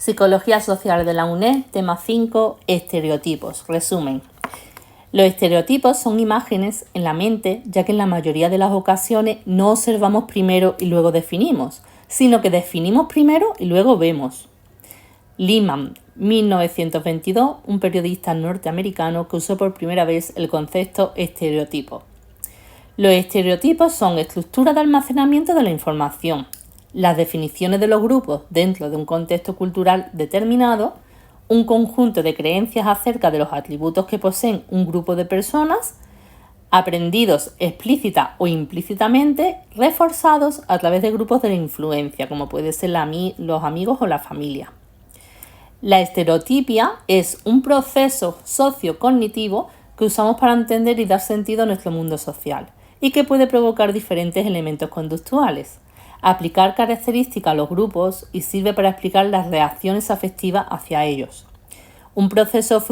Psicología Social de la UNED, tema 5, estereotipos. Resumen. Los estereotipos son imágenes en la mente, ya que en la mayoría de las ocasiones no observamos primero y luego definimos, sino que definimos primero y luego vemos. Lehman, 1922, un periodista norteamericano que usó por primera vez el concepto estereotipo. Los estereotipos son estructuras de almacenamiento de la información, las definiciones de los grupos dentro de un contexto cultural determinado, un conjunto de creencias acerca de los atributos que poseen un grupo de personas, aprendidos explícita o implícitamente, reforzados a través de grupos de la influencia, como puede ser los amigos o la familia. La estereotipia es un proceso sociocognitivo que usamos para entender y dar sentido a nuestro mundo social y que puede provocar diferentes elementos conductuales, aplicar características a los grupos y sirve para explicar las reacciones afectivas hacia ellos. Un proceso es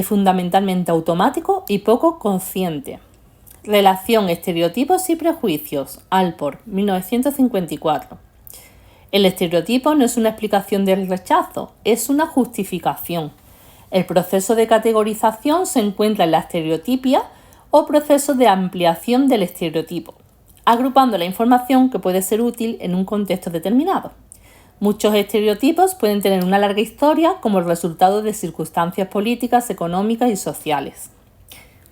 fundamentalmente automático y poco consciente. Relación estereotipos y prejuicios, Alport, 1954. El estereotipo no es una explicación del rechazo, es una justificación. El proceso de categorización se encuentra en la estereotipia o proceso de ampliación del estereotipo, agrupando la información que puede ser útil en un contexto determinado. Muchos estereotipos pueden tener una larga historia como el resultado de circunstancias políticas, económicas y sociales.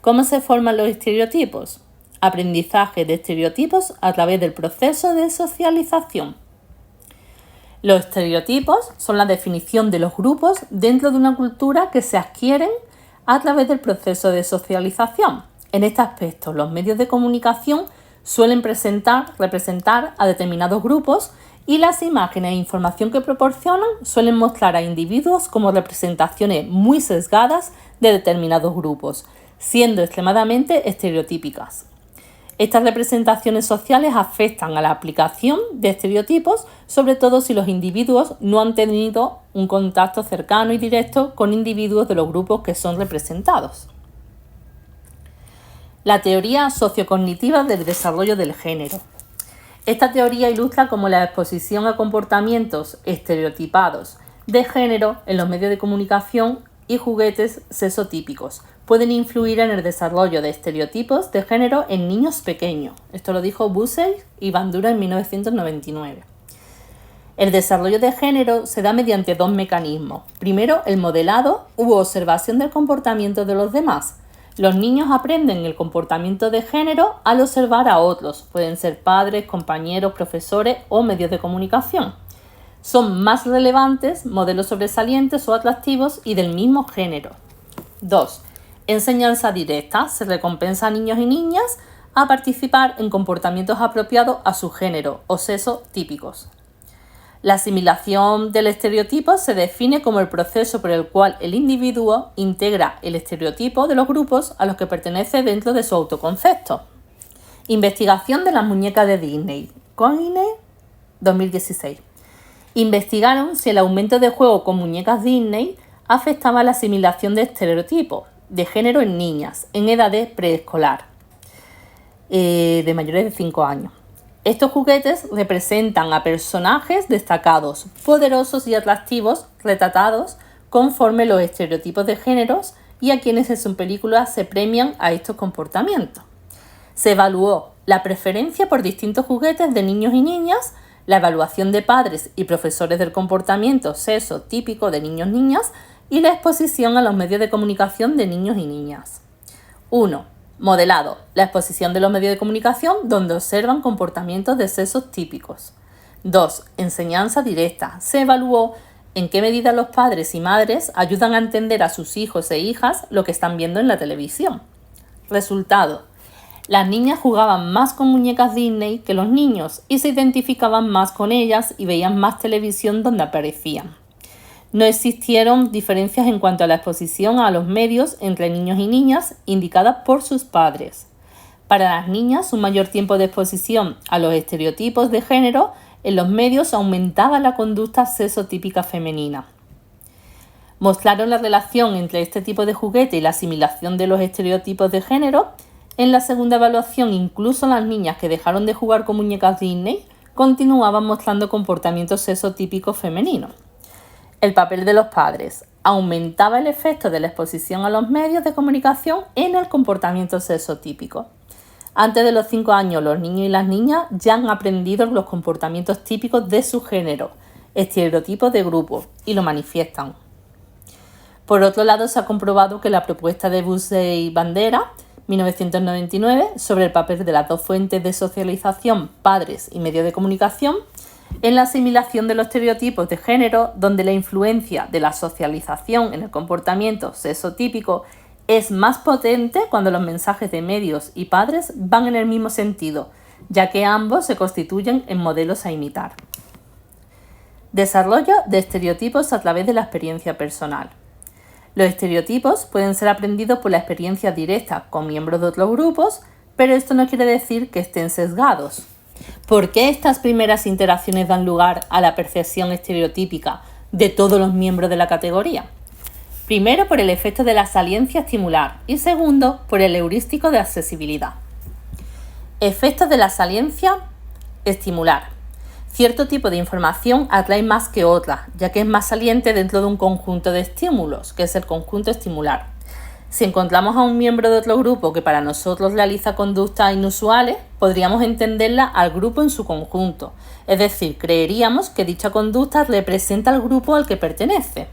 ¿Cómo se forman los estereotipos? Aprendizaje de estereotipos a través del proceso de socialización. Los estereotipos son la definición de los grupos dentro de una cultura que se adquieren a través del proceso de socialización. En este aspecto, los medios de comunicación suelen representar a determinados grupos y las imágenes e información que proporcionan suelen mostrar a individuos como representaciones muy sesgadas de determinados grupos, siendo extremadamente estereotípicas. Estas representaciones sociales afectan a la aplicación de estereotipos, sobre todo si los individuos no han tenido un contacto cercano y directo con individuos de los grupos que son representados. La teoría sociocognitiva del desarrollo del género. Esta teoría ilustra cómo la exposición a comportamientos estereotipados de género en los medios de comunicación y juguetes sexotípicos pueden influir en el desarrollo de estereotipos de género en niños pequeños. Esto lo dijo Bussey y Bandura en 1999. El desarrollo de género se da mediante dos mecanismos. Primero, el modelado u observación del comportamiento de los demás. Los niños aprenden el comportamiento de género al observar a otros, pueden ser padres, compañeros, profesores o medios de comunicación. Son más relevantes modelos sobresalientes o atractivos y del mismo género. 2. Enseñanza directa. Se recompensa a niños y niñas a participar en comportamientos apropiados a su género o sexo típicos. La asimilación del estereotipo se define como el proceso por el cual el individuo integra el estereotipo de los grupos a los que pertenece dentro de su autoconcepto. Investigación de las muñecas de Disney. Coyne, 2016. Investigaron si el aumento de juego con muñecas Disney afectaba la asimilación de estereotipos de género en niñas en edades preescolar, de mayores de 5 años. Estos juguetes representan a personajes destacados, poderosos y atractivos, retratados conforme los estereotipos de géneros y a quienes en su película se premian a estos comportamientos. Se evaluó la preferencia por distintos juguetes de niños y niñas, la evaluación de padres y profesores del comportamiento sexo típico de niños-niñas y la exposición a los medios de comunicación de niños y niñas. 1. Modelado. La exposición de los medios de comunicación donde observan comportamientos de sexos típicos. 2. Enseñanza directa. Se evaluó en qué medida los padres y madres ayudan a entender a sus hijos e hijas lo que están viendo en la televisión. Resultado. Las niñas jugaban más con muñecas Disney que los niños y se identificaban más con ellas y veían más televisión donde aparecían. No existieron diferencias en cuanto a la exposición a los medios entre niños y niñas indicadas por sus padres. Para las niñas, un mayor tiempo de exposición a los estereotipos de género en los medios aumentaba la conducta sexotípica femenina. Mostraron la relación entre este tipo de juguete y la asimilación de los estereotipos de género. En la segunda evaluación, incluso las niñas que dejaron de jugar con muñecas Disney continuaban mostrando comportamientos sexotípicos femeninos. El papel de los padres aumentaba el efecto de la exposición a los medios de comunicación en el comportamiento sexotípico. Antes de los 5 años, los niños y las niñas ya han aprendido los comportamientos típicos de su género, estereotipos de grupo, y lo manifiestan. Por otro lado, se ha comprobado que la propuesta de Bussey-Bandera, 1999, sobre el papel de las dos fuentes de socialización, padres y medios de comunicación, en la asimilación de los estereotipos de género, donde la influencia de la socialización en el comportamiento sexotípico es más potente cuando los mensajes de medios y padres van en el mismo sentido, ya que ambos se constituyen en modelos a imitar. Desarrollo de estereotipos a través de la experiencia personal. Los estereotipos pueden ser aprendidos por la experiencia directa con miembros de otros grupos, pero esto no quiere decir que estén sesgados. ¿Por qué estas primeras interacciones dan lugar a la percepción estereotípica de todos los miembros de la categoría? Primero, por el efecto de la saliencia estimular y segundo, por el heurístico de accesibilidad. Efectos de la saliencia estimular. Cierto tipo de información atrae más que otra, ya que es más saliente dentro de un conjunto de estímulos, que es el conjunto estimular. Si encontramos a un miembro de otro grupo que para nosotros realiza conductas inusuales, podríamos entenderla al grupo en su conjunto, es decir, creeríamos que dicha conducta representa al grupo al que pertenece.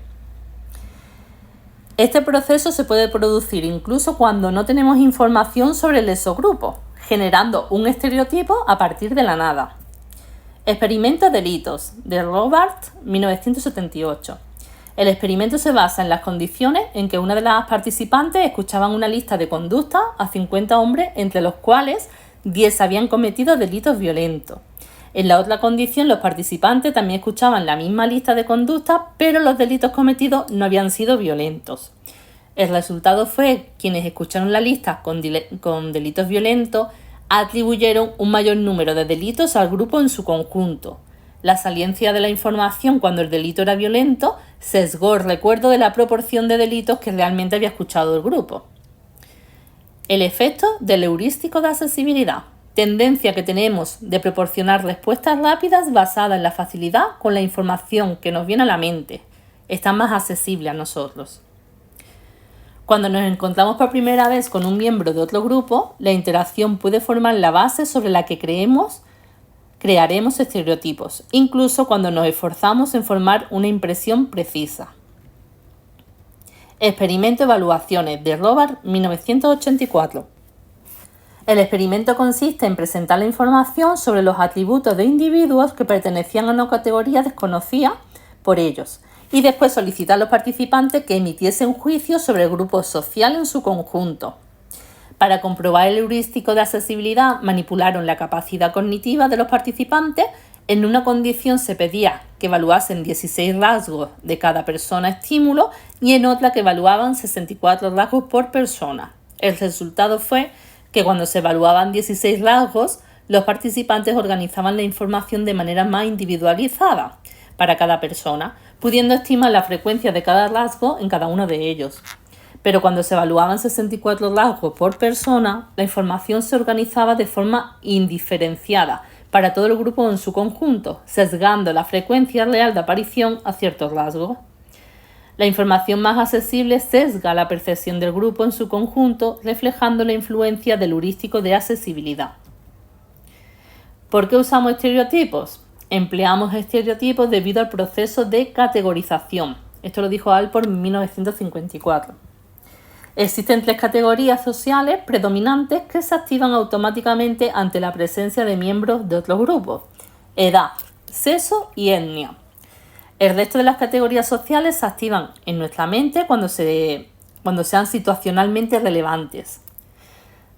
Este proceso se puede producir incluso cuando no tenemos información sobre el exogrupo, generando un estereotipo a partir de la nada. Experimento de Litos, de Robert, 1978. El experimento se basa en las condiciones en que una de las participantes escuchaban una lista de conductas a 50 hombres, entre los cuales 10 habían cometido delitos violentos. En la otra condición, los participantes también escuchaban la misma lista de conductas, pero los delitos cometidos no habían sido violentos. El resultado fue que quienes escucharon la lista con delitos violentos atribuyeron un mayor número de delitos al grupo en su conjunto. La saliencia de la información cuando el delito era violento sesgó el recuerdo de la proporción de delitos que realmente había escuchado el grupo. El efecto del heurístico de accesibilidad. Tendencia que tenemos de proporcionar respuestas rápidas basadas en la facilidad con la información que nos viene a la mente. Está más accesible a nosotros. Cuando nos encontramos por primera vez con un miembro de otro grupo, la interacción puede formar la base sobre la que crearemos estereotipos, incluso cuando nos esforzamos en formar una impresión precisa. Experimento Evaluaciones, de Robert, 1984. El experimento consiste en presentar la información sobre los atributos de individuos que pertenecían a una categoría desconocida por ellos y después solicitar a los participantes que emitiesen juicios sobre el grupo social en su conjunto. Para comprobar el heurístico de accesibilidad, manipularon la capacidad cognitiva de los participantes. En una condición se pedía que evaluasen 16 rasgos de cada persona estímulo y en otra que evaluaban 64 rasgos por persona. El resultado fue que cuando se evaluaban 16 rasgos, los participantes organizaban la información de manera más individualizada para cada persona, pudiendo estimar la frecuencia de cada rasgo en cada uno de ellos. Pero cuando se evaluaban 64 rasgos por persona, la información se organizaba de forma indiferenciada para todo el grupo en su conjunto, sesgando la frecuencia real de aparición a ciertos rasgos. La información más accesible sesga la percepción del grupo en su conjunto, reflejando la influencia del heurístico de accesibilidad. ¿Por qué usamos estereotipos? Empleamos estereotipos debido al proceso de categorización. Esto lo dijo Alport en 1954. Existen 3 categorías sociales predominantes que se activan automáticamente ante la presencia de miembros de otros grupos: edad, sexo y etnia. El resto de las categorías sociales se activan en nuestra mente cuando sean situacionalmente relevantes.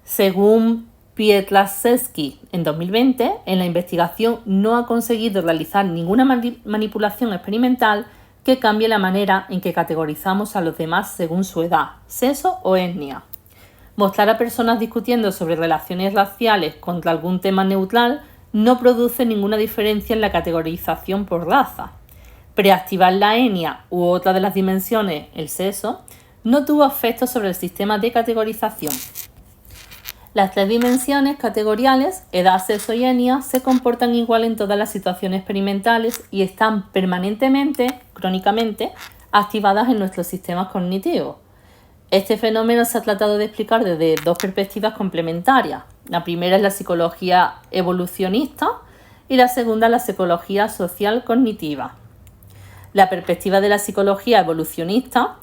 Según Pietraszewski, en 2020, en la investigación no ha conseguido realizar ninguna manipulación experimental que cambie la manera en que categorizamos a los demás según su edad, sexo o etnia. Mostrar a personas discutiendo sobre relaciones raciales contra algún tema neutral no produce ninguna diferencia en la categorización por raza. Preactivar la etnia u otra de las dimensiones, el sexo, no tuvo efecto sobre el sistema de categorización. Las 3 dimensiones categoriales, edad, sexo y etnia, se comportan igual en todas las situaciones experimentales y están permanentemente crónicamente activadas en nuestros sistemas cognitivos. Este fenómeno se ha tratado de explicar desde dos perspectivas complementarias. La primera es la psicología evolucionista y la segunda la psicología social cognitiva. La perspectiva de la psicología evolucionista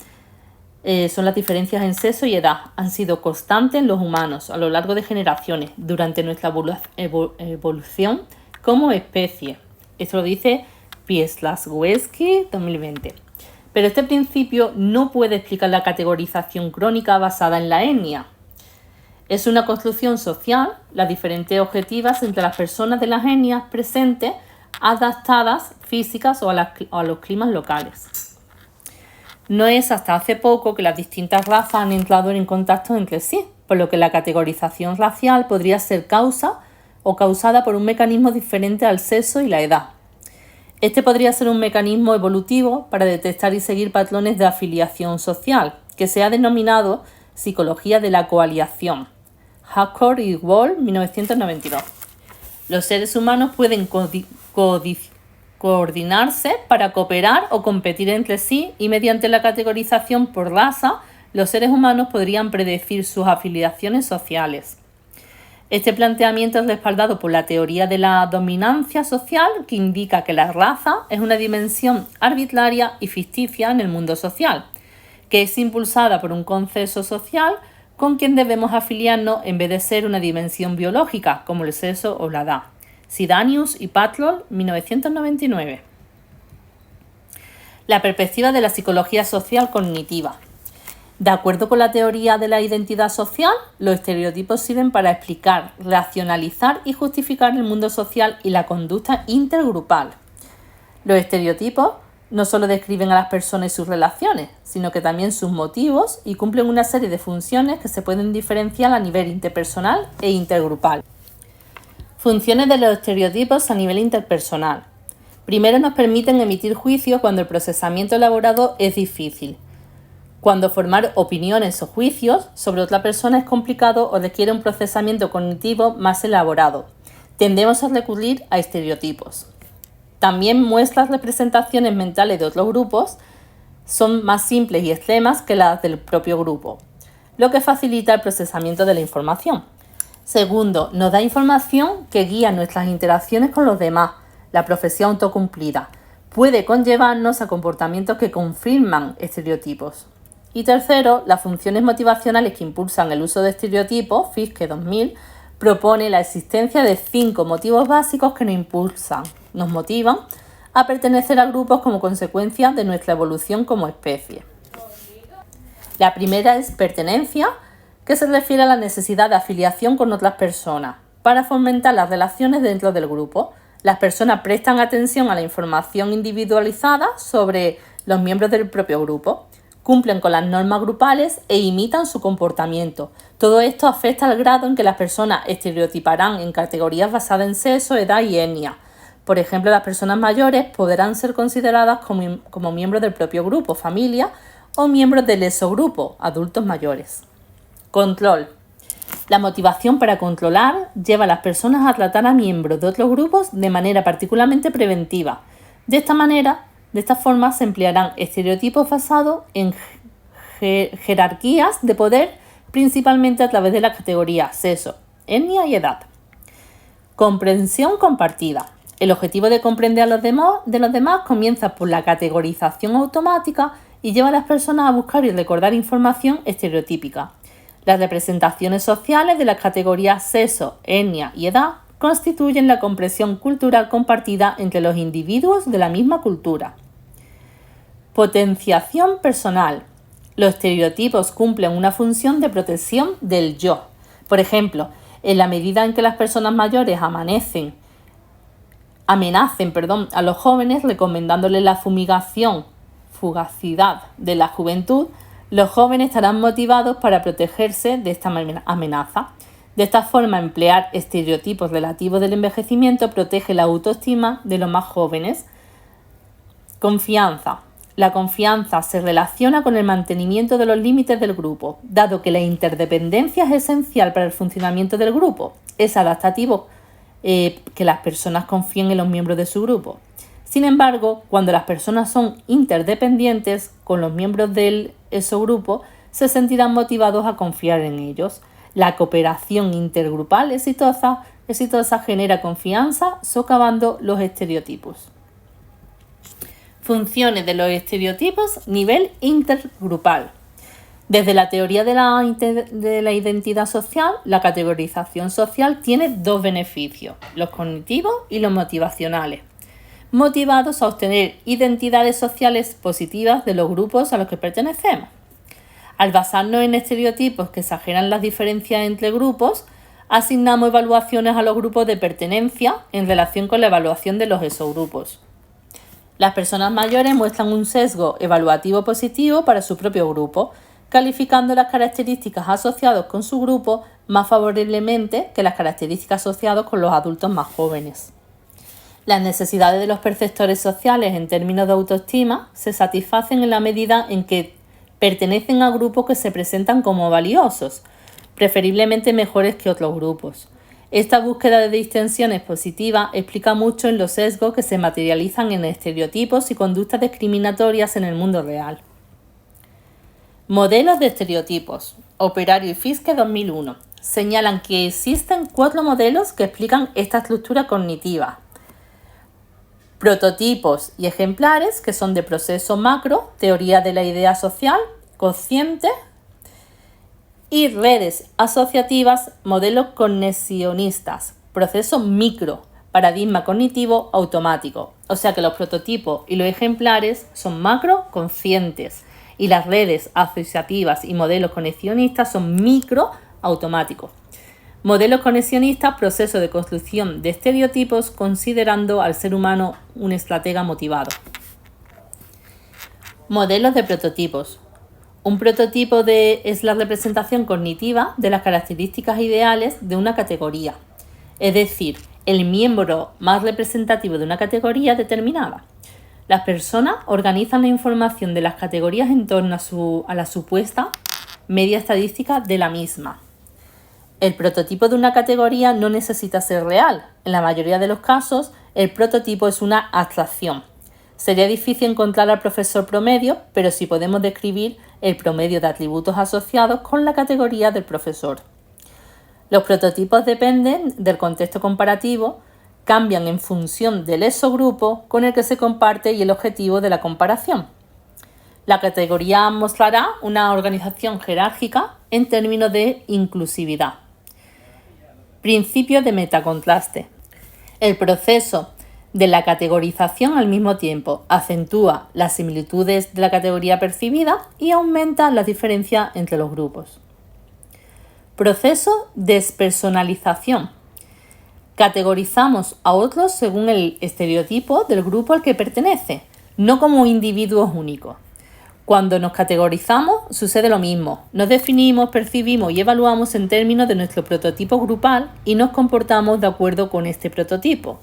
son las diferencias en sexo y edad. Han sido constantes en los humanos a lo largo de generaciones durante nuestra evolución como especie. Esto lo dice Pieslawski 2020. Pero este principio no puede explicar la categorización crónica basada en la etnia. Es una construcción social, las diferentes objetivas entre las personas de las etnias presentes, adaptadas físicas o a los climas locales. No es hasta hace poco que las distintas razas han entrado en contacto entre sí, por lo que la categorización racial podría ser causa o causada por un mecanismo diferente al sexo y la edad. Este podría ser un mecanismo evolutivo para detectar y seguir patrones de afiliación social, que se ha denominado psicología de la coalición. Hackor y Wall, 1992. Los seres humanos pueden coordinarse para cooperar o competir entre sí y mediante la categorización por raza, los seres humanos podrían predecir sus afiliaciones sociales. Este planteamiento es respaldado por la teoría de la dominancia social, que indica que la raza es una dimensión arbitraria y ficticia en el mundo social, que es impulsada por un consenso social con quien debemos afiliarnos en vez de ser una dimensión biológica, como el sexo o la edad. Sidanius y Patlol, 1999. La perspectiva de la psicología social cognitiva. De acuerdo con la teoría de la identidad social, los estereotipos sirven para explicar, racionalizar y justificar el mundo social y la conducta intergrupal. Los estereotipos no solo describen a las personas y sus relaciones, sino que también sus motivos y cumplen una serie de funciones que se pueden diferenciar a nivel interpersonal e intergrupal. Funciones de los estereotipos a nivel interpersonal. Primero, nos permiten emitir juicios cuando el procesamiento elaborado es difícil. Cuando formar opiniones o juicios sobre otra persona es complicado o requiere un procesamiento cognitivo más elaborado. Tendemos a recurrir a estereotipos. También muestras representaciones mentales de otros grupos son más simples y extremas que las del propio grupo, lo que facilita el procesamiento de la información. Segundo, nos da información que guía nuestras interacciones con los demás. La profecía autocumplida puede conllevarnos a comportamientos que confirman estereotipos. Y tercero, las funciones motivacionales que impulsan el uso de estereotipos, Fiske 2000, propone la existencia de 5 motivos básicos que nos motivan a pertenecer a grupos como consecuencia de nuestra evolución como especie. La primera es pertenencia, que se refiere a la necesidad de afiliación con otras personas. Para fomentar las relaciones dentro del grupo, las personas prestan atención a la información individualizada sobre los miembros del propio grupo, cumplen con las normas grupales e imitan su comportamiento. Todo esto afecta al grado en que las personas estereotiparán en categorías basadas en sexo, edad y etnia. Por ejemplo, las personas mayores podrán ser consideradas como miembros del propio grupo, familia, o miembros del exogrupo, adultos mayores. Control. La motivación para controlar lleva a las personas a tratar a miembros de otros grupos de manera particularmente preventiva. De esta forma se emplearán estereotipos basados en jerarquías de poder, principalmente a través de las categorías sexo, etnia y edad. Comprensión compartida. El objetivo de comprender a los demás comienza por la categorización automática y lleva a las personas a buscar y recordar información estereotípica. Las representaciones sociales de las categorías sexo, etnia y edad constituyen la comprensión cultural compartida entre los individuos de la misma cultura. Potenciación personal. Los estereotipos cumplen una función de protección del yo. Por ejemplo, en la medida en que las personas mayores amenacen a los jóvenes recomendándoles la fugacidad de la juventud, los jóvenes estarán motivados para protegerse de esta amenaza. De esta forma, emplear estereotipos relativos del envejecimiento protege la autoestima de los más jóvenes. Confianza. La confianza se relaciona con el mantenimiento de los límites del grupo, dado que la interdependencia es esencial para el funcionamiento del grupo. Es adaptativo que las personas confíen en los miembros de su grupo. Sin embargo, cuando las personas son interdependientes con los miembros del grupo, se sentirán motivados a confiar en ellos. La cooperación intergrupal exitosa genera confianza, socavando los estereotipos. Funciones de los estereotipos, nivel intergrupal. Desde la teoría de la identidad social, la categorización social tiene dos beneficios, los cognitivos y los motivacionales, motivados a obtener identidades sociales positivas de los grupos a los que pertenecemos. Al basarnos en estereotipos que exageran las diferencias entre grupos, asignamos evaluaciones a los grupos de pertenencia en relación con la evaluación de los exogrupos. Las personas mayores muestran un sesgo evaluativo positivo para su propio grupo, calificando las características asociadas con su grupo más favorablemente que las características asociadas con los adultos más jóvenes. Las necesidades de los perceptores sociales en términos de autoestima se satisfacen en la medida en que pertenecen a grupos que se presentan como valiosos, preferiblemente mejores que otros grupos. Esta búsqueda de distinciones positivas explica mucho en los sesgos que se materializan en estereotipos y conductas discriminatorias en el mundo real. Modelos de estereotipos. Operario y Fiske 2001. Señalan que existen 4 modelos que explican esta estructura cognitiva. Prototipos y ejemplares, que son de proceso macro, teoría de la idea social, consciente, y redes asociativas, modelos conexionistas, proceso micro, paradigma cognitivo automático. O sea que los prototipos y los ejemplares son macro conscientes y las redes asociativas y modelos conexionistas son micro automáticos. Modelos conexionistas, proceso de construcción de estereotipos considerando al ser humano un estratega motivado. Modelos de prototipos. Un prototipo es la representación cognitiva de las características ideales de una categoría, es decir, el miembro más representativo de una categoría determinada. Las personas organizan la información de las categorías en torno a la supuesta media estadística de la misma. El prototipo de una categoría no necesita ser real. En la mayoría de los casos, el prototipo es una abstracción. Sería difícil encontrar al profesor promedio, pero sí podemos describir el promedio de atributos asociados con la categoría del profesor. Los prototipos dependen del contexto comparativo, cambian en función del exogrupo con el que se comparte y el objetivo de la comparación. La categoría mostrará una organización jerárquica en términos de inclusividad. Principio de metacontraste. El proceso de la categorización al mismo tiempo acentúa las similitudes de la categoría percibida y aumenta las diferencias entre los grupos. Proceso de despersonalización. Categorizamos a otros según el estereotipo del grupo al que pertenece, no como individuos únicos. Cuando nos categorizamos sucede lo mismo. Nos definimos, percibimos y evaluamos en términos de nuestro prototipo grupal y nos comportamos de acuerdo con este prototipo.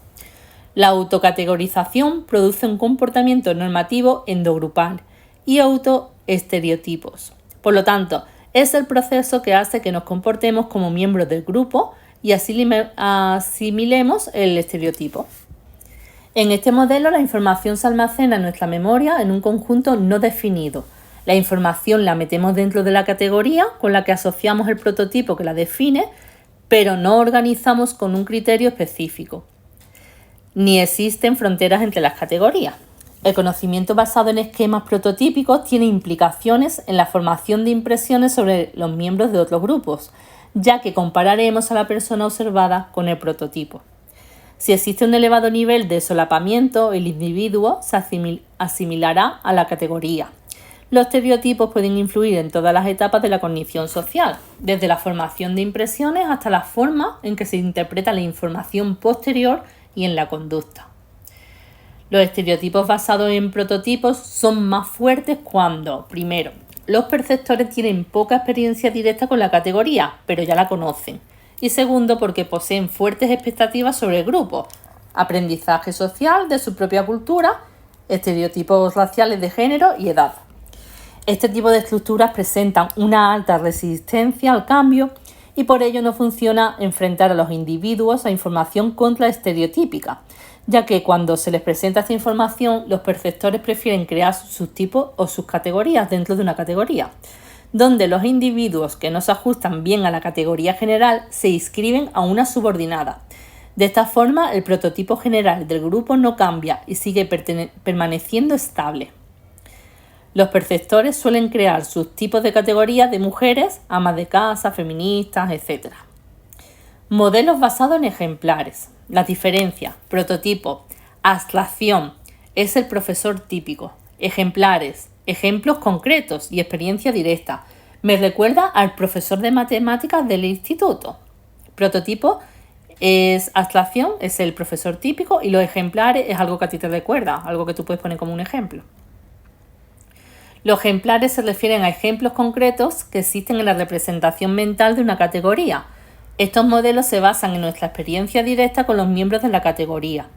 La autocategorización produce un comportamiento normativo endogrupal y autoestereotipos. Por lo tanto, es el proceso que hace que nos comportemos como miembros del grupo y asimilemos el estereotipo. En este modelo, la información se almacena en nuestra memoria en un conjunto no definido. La información la metemos dentro de la categoría con la que asociamos el prototipo que la define, pero no organizamos con un criterio específico. Ni existen fronteras entre las categorías. El conocimiento basado en esquemas prototípicos tiene implicaciones en la formación de impresiones sobre los miembros de otros grupos, ya que compararemos a la persona observada con el prototipo. Si existe un elevado nivel de solapamiento, el individuo se asimilará a la categoría. Los estereotipos pueden influir en todas las etapas de la cognición social, desde la formación de impresiones hasta la forma en que se interpreta la información posterior y en la conducta. Los estereotipos basados en prototipos son más fuertes cuando, primero, los perceptores tienen poca experiencia directa con la categoría, pero ya la conocen. Y segundo, porque poseen fuertes expectativas sobre el grupo, aprendizaje social de su propia cultura, estereotipos raciales de género y edad. Este tipo de estructuras presentan una alta resistencia al cambio y por ello no funciona enfrentar a los individuos a información contraestereotípica, ya que cuando se les presenta esta información, los perceptores prefieren crear sus subtipos o sus categorías dentro de una categoría, donde los individuos que no se ajustan bien a la categoría general se inscriben a una subordinada. De esta forma, el prototipo general del grupo no cambia y sigue permaneciendo estable. Los perceptores suelen crear subtipos de categorías de mujeres, amas de casa, feministas, etc. Modelos basados en ejemplares. Las diferencias: prototipo, abstracción, es el profesor típico. Ejemplares, ejemplos concretos y experiencia directa. Me recuerda al profesor de matemáticas del instituto. Prototipo es abstracción, es el profesor típico, y los ejemplares es algo que a ti te recuerda, algo que tú puedes poner como un ejemplo. Los ejemplares se refieren a ejemplos concretos que existen en la representación mental de una categoría. Estos modelos se basan en nuestra experiencia directa con los miembros de la categoría.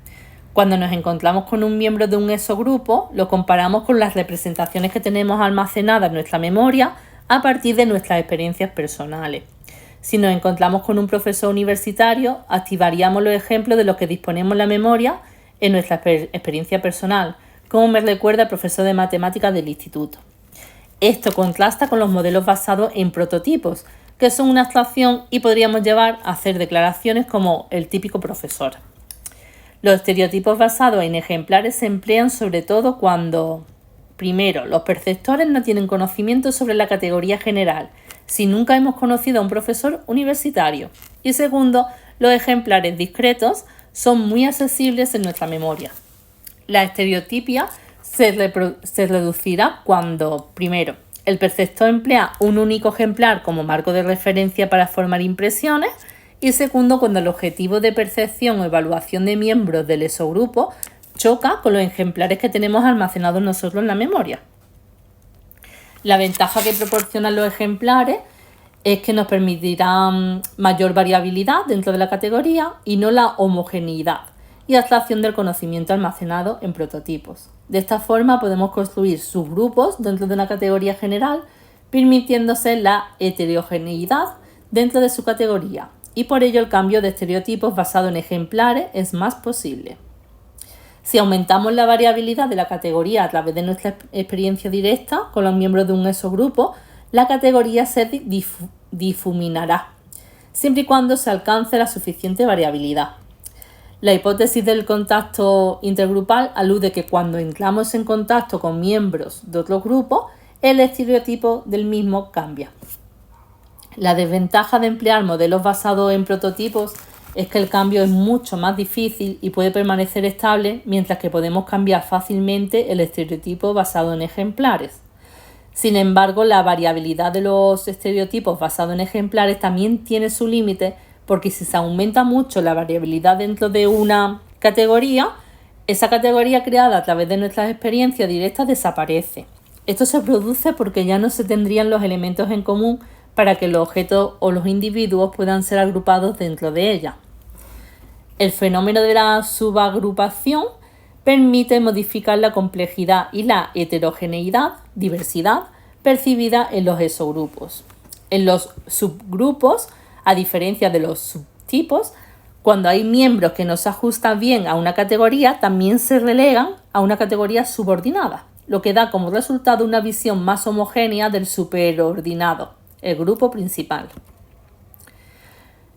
Cuando nos encontramos con un miembro de un exogrupo, lo comparamos con las representaciones que tenemos almacenadas en nuestra memoria a partir de nuestras experiencias personales. Si nos encontramos con un profesor universitario, activaríamos los ejemplos de los que disponemos en la memoria en nuestra experiencia personal, como me recuerda el profesor de matemáticas del instituto. Esto contrasta con los modelos basados en prototipos, que son una abstracción y podríamos llevar a hacer declaraciones como el típico profesor. Los estereotipos basados en ejemplares se emplean sobre todo cuando, primero, los perceptores no tienen conocimiento sobre la categoría general, si nunca hemos conocido a un profesor universitario, y segundo, los ejemplares discretos son muy accesibles en nuestra memoria. La estereotipia se reducirá cuando, primero, el perceptor emplea un único ejemplar como marco de referencia para formar impresiones, y segundo, cuando el objetivo de percepción o evaluación de miembros del exogrupo choca con los ejemplares que tenemos almacenados nosotros en la memoria. La ventaja que proporcionan los ejemplares es que nos permitirán mayor variabilidad dentro de la categoría y no la homogeneidad y abstracción del conocimiento almacenado en prototipos. De esta forma podemos construir subgrupos dentro de una categoría general, permitiéndose la heterogeneidad dentro de su categoría, y por ello el cambio de estereotipos basado en ejemplares es más posible. Si aumentamos la variabilidad de la categoría a través de nuestra experiencia directa con los miembros de un exogrupo, la categoría se difuminará, siempre y cuando se alcance la suficiente variabilidad. La hipótesis del contacto intergrupal alude que cuando entramos en contacto con miembros de otro grupo, el estereotipo del mismo cambia. La desventaja de emplear modelos basados en prototipos es que el cambio es mucho más difícil y puede permanecer estable, mientras que podemos cambiar fácilmente el estereotipo basado en ejemplares. Sin embargo, la variabilidad de los estereotipos basados en ejemplares también tiene su límite, porque si se aumenta mucho la variabilidad dentro de una categoría, esa categoría creada a través de nuestras experiencias directas desaparece. Esto se produce porque ya no se tendrían los elementos en común para que los objetos o los individuos puedan ser agrupados dentro de ella. El fenómeno de la subagrupación permite modificar la complejidad y la heterogeneidad, diversidad, percibida en los exogrupos. En los subgrupos, a diferencia de los subtipos, cuando hay miembros que no se ajustan bien a una categoría, también se relegan a una categoría subordinada, lo que da como resultado una visión más homogénea del superordinado, el grupo principal.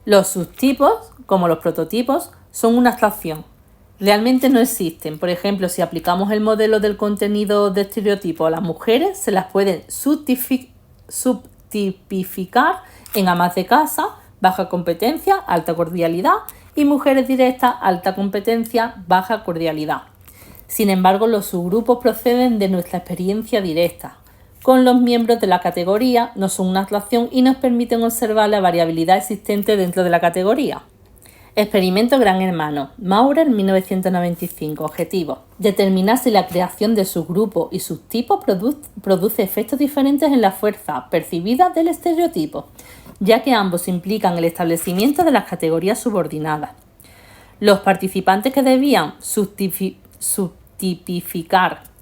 Los subtipos, como los prototipos, son una abstracción. Realmente no existen. Por ejemplo, si aplicamos el modelo del contenido de estereotipo a las mujeres, se las pueden subtipificar en amas de casa, baja competencia, alta cordialidad, y mujeres directas, alta competencia, baja cordialidad. Sin embargo, los subgrupos proceden de nuestra experiencia directa con los miembros de la categoría, no son una abstracción y nos permiten observar la variabilidad existente dentro de la categoría. Experimento Gran Hermano, Maurer, 1995. Objetivo: determinar si la creación de subgrupos y subtipos produce efectos diferentes en la fuerza percibida del estereotipo, ya que ambos implican el establecimiento de las categorías subordinadas. Los participantes que debían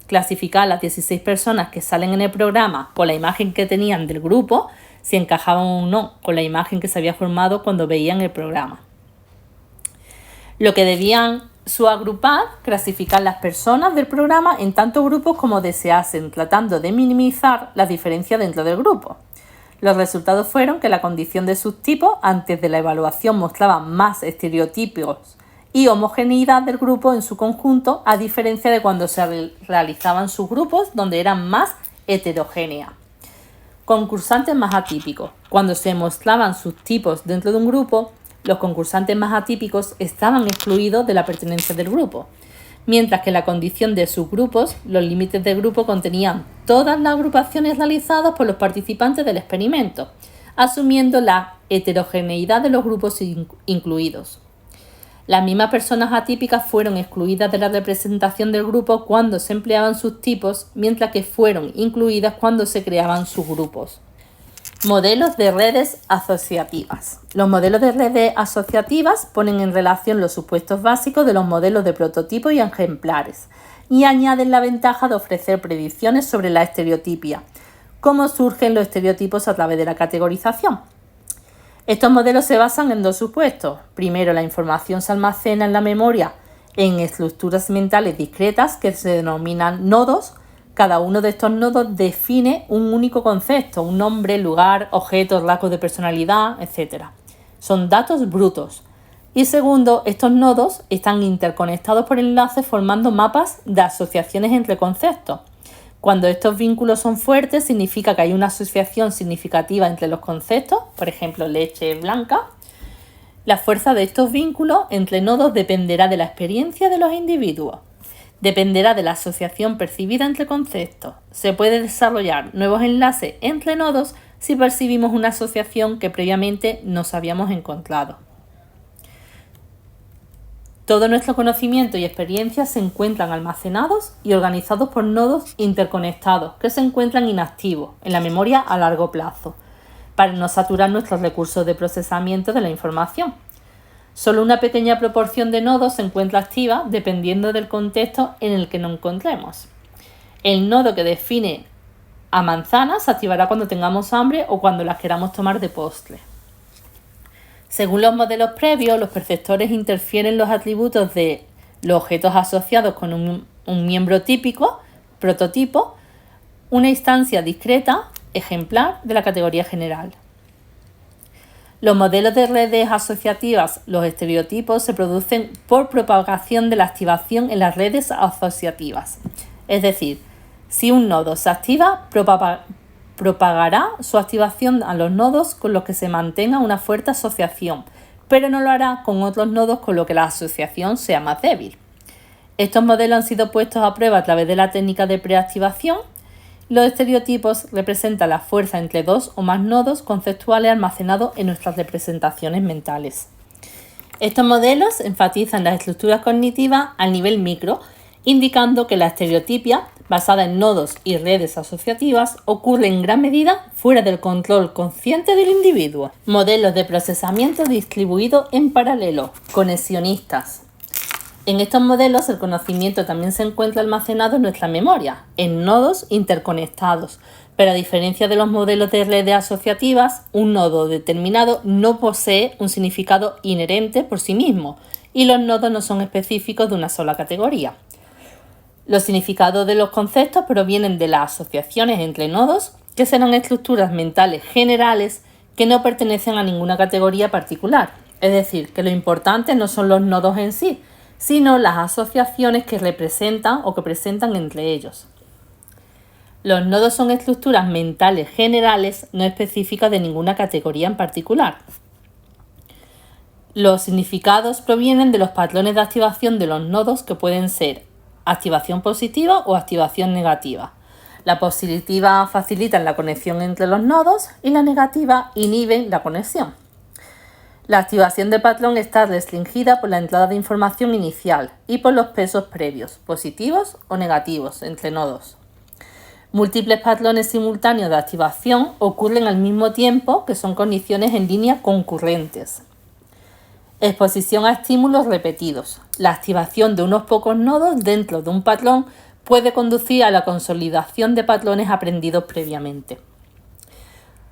clasificar a las 16 personas que salen en el programa por la imagen que tenían del grupo, si encajaban o no con la imagen que se había formado cuando veían el programa. Lo que debían Su agrupar, clasificar las personas del programa en tantos grupos como deseasen, tratando de minimizar las diferencias dentro del grupo. Los resultados fueron que la condición de subtipos antes de la evaluación mostraba más estereotipos y homogeneidad del grupo en su conjunto, a diferencia de cuando se realizaban subgrupos donde eran más heterogéneas. Concursantes más atípicos. Cuando se mostraban subtipos dentro de un grupo, los concursantes más atípicos estaban excluidos de la pertenencia del grupo, mientras que la condición de subgrupos, los límites del grupo contenían todas las agrupaciones realizadas por los participantes del experimento, asumiendo la heterogeneidad de los grupos incluidos. Las mismas personas atípicas fueron excluidas de la representación del grupo cuando se empleaban subtipos, mientras que fueron incluidas cuando se creaban subgrupos. Modelos de redes asociativas. Los modelos de redes asociativas ponen en relación los supuestos básicos de los modelos de prototipo y ejemplares y añaden la ventaja de ofrecer predicciones sobre la estereotipia, cómo surgen los estereotipos a través de la categorización. Estos modelos se basan en dos supuestos. Primero, la información se almacena en la memoria en estructuras mentales discretas que se denominan nodos. Cada uno de estos nodos define un único concepto, un nombre, lugar, objetos, rasgos de personalidad, etc. Son datos brutos. Y segundo, estos nodos están interconectados por enlaces formando mapas de asociaciones entre conceptos. Cuando estos vínculos son fuertes, significa que hay una asociación significativa entre los conceptos, por ejemplo, leche blanca. La fuerza de estos vínculos entre nodos dependerá de la experiencia de los individuos. Dependerá de la asociación percibida entre conceptos. Se puede desarrollar nuevos enlaces entre nodos si percibimos una asociación que previamente nos habíamos encontrado. Todo nuestro conocimiento y experiencia se encuentran almacenados y organizados por nodos interconectados que se encuentran inactivos en la memoria a largo plazo, para no saturar nuestros recursos de procesamiento de la información. Solo una pequeña proporción de nodos se encuentra activa dependiendo del contexto en el que nos encontremos. El nodo que define a manzanas se activará cuando tengamos hambre o cuando las queramos tomar de postre. Según los modelos previos, los perceptores interfieren los atributos de los objetos asociados con un miembro típico, prototipo, una instancia discreta, ejemplar de la categoría general. Los modelos de redes asociativas, los estereotipos, se producen por propagación de la activación en las redes asociativas. Es decir, si un nodo se activa, propagará su activación a los nodos con los que se mantenga una fuerte asociación, pero no lo hará con otros nodos con los que la asociación sea más débil. Estos modelos han sido puestos a prueba a través de la técnica de preactivación. Los estereotipos representan la fuerza entre dos o más nodos conceptuales almacenados en nuestras representaciones mentales. Estos modelos enfatizan las estructuras cognitivas al nivel micro, indicando que la estereotipia, basada en nodos y redes asociativas, ocurre en gran medida fuera del control consciente del individuo. Modelos de procesamiento distribuido en paralelo, conexionistas. En estos modelos el conocimiento también se encuentra almacenado en nuestra memoria, en nodos interconectados, pero a diferencia de los modelos de redes asociativas, un nodo determinado no posee un significado inherente por sí mismo y los nodos no son específicos de una sola categoría. Los significados de los conceptos provienen de las asociaciones entre nodos, que serán estructuras mentales generales que no pertenecen a ninguna categoría particular. Es decir, que lo importante no son los nodos en sí, sino las asociaciones que representan o que presentan entre ellos. Los nodos son estructuras mentales generales no específicas de ninguna categoría en particular. Los significados provienen de los patrones de activación de los nodos que pueden ser activación positiva o activación negativa. La positiva facilita la conexión entre los nodos y la negativa inhibe la conexión. La activación del patrón está restringida por la entrada de información inicial y por los pesos previos, positivos o negativos, entre nodos. Múltiples patrones simultáneos de activación ocurren al mismo tiempo, que son condiciones en línea concurrentes. Exposición a estímulos repetidos. La activación de unos pocos nodos dentro de un patrón puede conducir a la consolidación de patrones aprendidos previamente.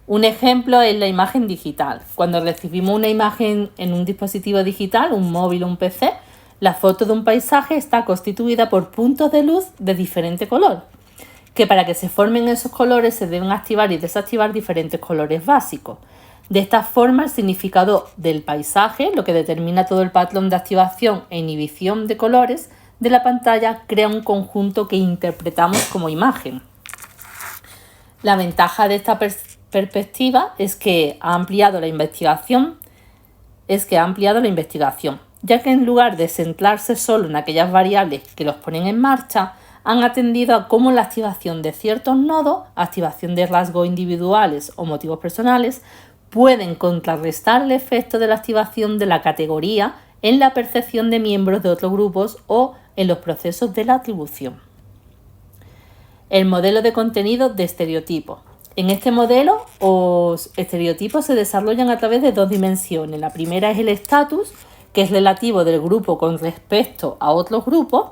Un ejemplo es la imagen digital. Cuando recibimos una imagen en un dispositivo digital, un móvil o un PC, La foto de un paisaje está constituida por puntos de luz de diferente color, que para que se formen esos colores se deben activar y desactivar diferentes colores básicos. De esta forma, el significado del paisaje, lo que determina todo el patrón de activación e inhibición de colores de la pantalla, crea un conjunto que interpretamos como imagen. La ventaja de esta perspectiva es que ha ampliado la investigación, ya que en lugar de centrarse solo en aquellas variables que los ponen en marcha, han atendido a cómo la activación de ciertos nodos, activación de rasgos individuales o motivos personales, pueden contrarrestar el efecto de la activación de la categoría en la percepción de miembros de otros grupos o en los procesos de la atribución. El modelo de contenido de estereotipos. En este modelo, los estereotipos se desarrollan a través de dos dimensiones. La primera es el estatus, que es relativo del grupo con respecto a otros grupos,